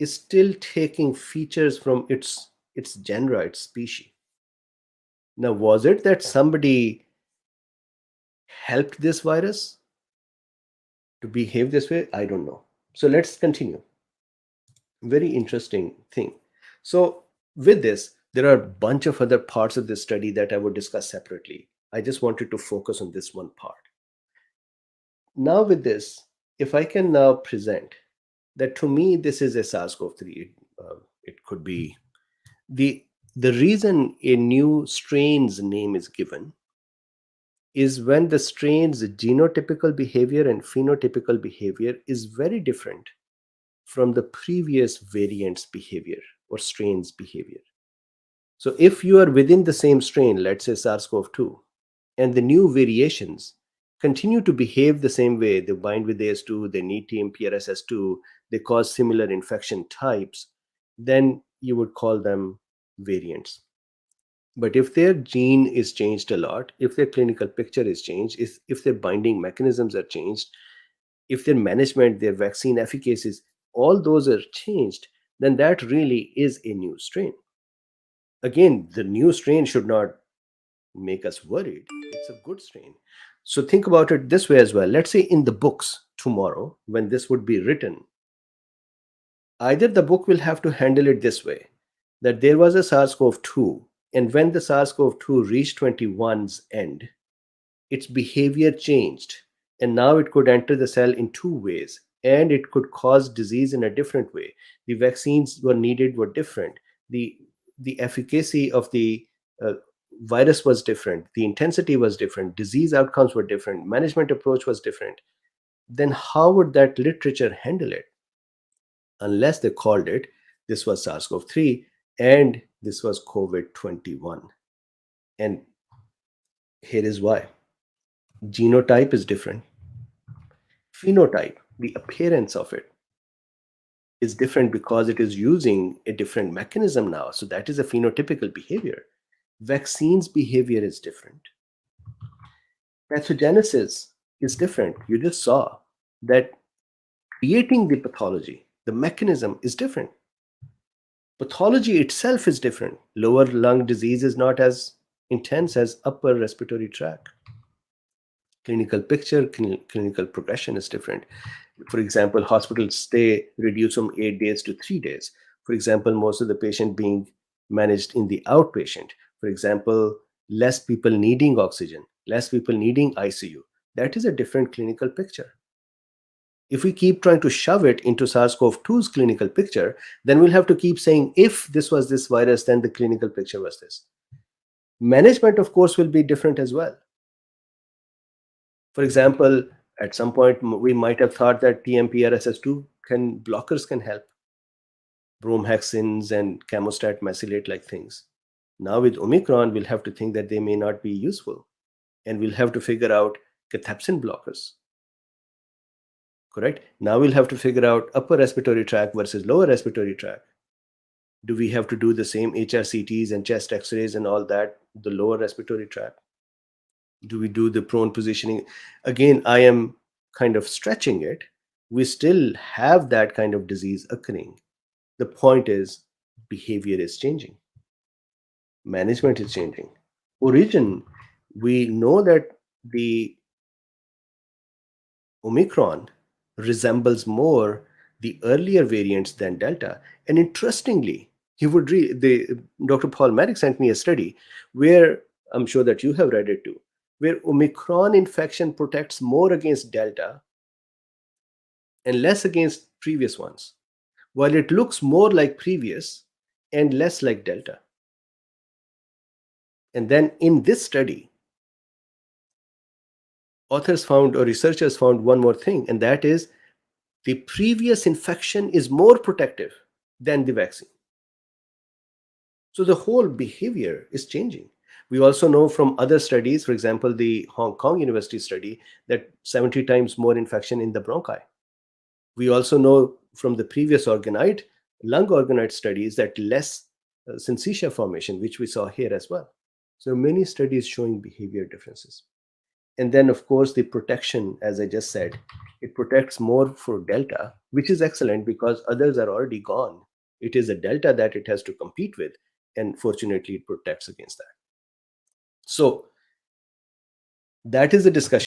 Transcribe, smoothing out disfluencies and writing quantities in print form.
is still taking features from its genre, its species. Now, was it that somebody helped this virus to behave this way? I don't know. So let's continue. Very interesting thing. So with this, there are a bunch of other parts of this study that I would discuss separately. I just wanted to focus on this one part. Now with this, if I can now present that, to me this is a SARS-CoV-2. It could be the reason a new strain's name is given is when the strain's genotypical behavior and phenotypical behavior is very different from the previous variant's behavior or strain's behavior. So if you are within the same strain, let's say SARS-CoV-2, and the new variations continue to behave the same way, they bind with AS2, they need TMPRSS2, they cause similar infection types, then you would call them variants. But if their gene is changed a lot, if their clinical picture is changed, if their binding mechanisms are changed, if their management, their vaccine efficacies, all those are changed, then that really is a new strain. Again, the new strain should not make us worried. It's a good strain. So think about it this way as well. Let's say in the books tomorrow, when this would be written, either the book will have to handle it this way, that there was a SARS-CoV-2, and when the SARS-CoV-2 reached 21's end, its behavior changed, and now it could enter the cell in two ways, and it could cause disease in a different way. The vaccines were needed were different. The efficacy of the virus was different. The intensity was different. Disease outcomes were different. Management approach was different. Then how would that literature handle it? Unless they called it, this was SARS-CoV-3 and this was COVID-21. And here is why. Genotype is different. Phenotype, the appearance of it, is different because it is using a different mechanism now. So that is a phenotypical behavior. Vaccines behavior is different. Pathogenesis is different. You just saw that creating the pathology, the mechanism is different. Pathology itself is different. Lower lung disease is not as intense as upper respiratory tract. Clinical picture, clinical progression is different. For example, hospital stay reduced from 8 days to 3 days. For example, most of the patient being managed in the outpatient. For example, less people needing oxygen, less people needing ICU. That is a different clinical picture. If we keep trying to shove it into SARS-CoV-2's clinical picture, then we'll have to keep saying, if this was this virus, then the clinical picture was this. Management, of course, will be different as well. For example, at some point, we might have thought that TMPRSS2 blockers can help. Bromhexins and Camostat mesylate like things. Now with Omicron, we'll have to think that they may not be useful. And we'll have to figure out cathepsin blockers. Correct? Now we'll have to figure out upper respiratory tract versus lower respiratory tract. Do we have to do the same HRCTs and chest x-rays and all that, the lower respiratory tract? Do we do the prone positioning? Again, I am kind of stretching it. We still have that kind of disease occurring. The point is, behavior is changing. Management is changing. Origin, we know that the Omicron resembles more the earlier variants than Delta. And interestingly, Dr. Paul Marik sent me a study where, I'm sure that you have read it too, where Omicron infection protects more against Delta and less against previous ones, while it looks more like previous and less like Delta. And then in this study, researchers found one more thing, and that is the previous infection is more protective than the vaccine. So the whole behavior is changing. We also know from other studies, for example, the Hong Kong University study, that 70 times more infection in the bronchi. We also know from the previous lung organoid studies that less syncytia formation, which we saw here as well. So many studies showing behavior differences. And then, of course, the protection, as I just said, it protects more for Delta, which is excellent because others are already gone. It is a Delta that it has to compete with. And fortunately, it protects against that. So that is the discussion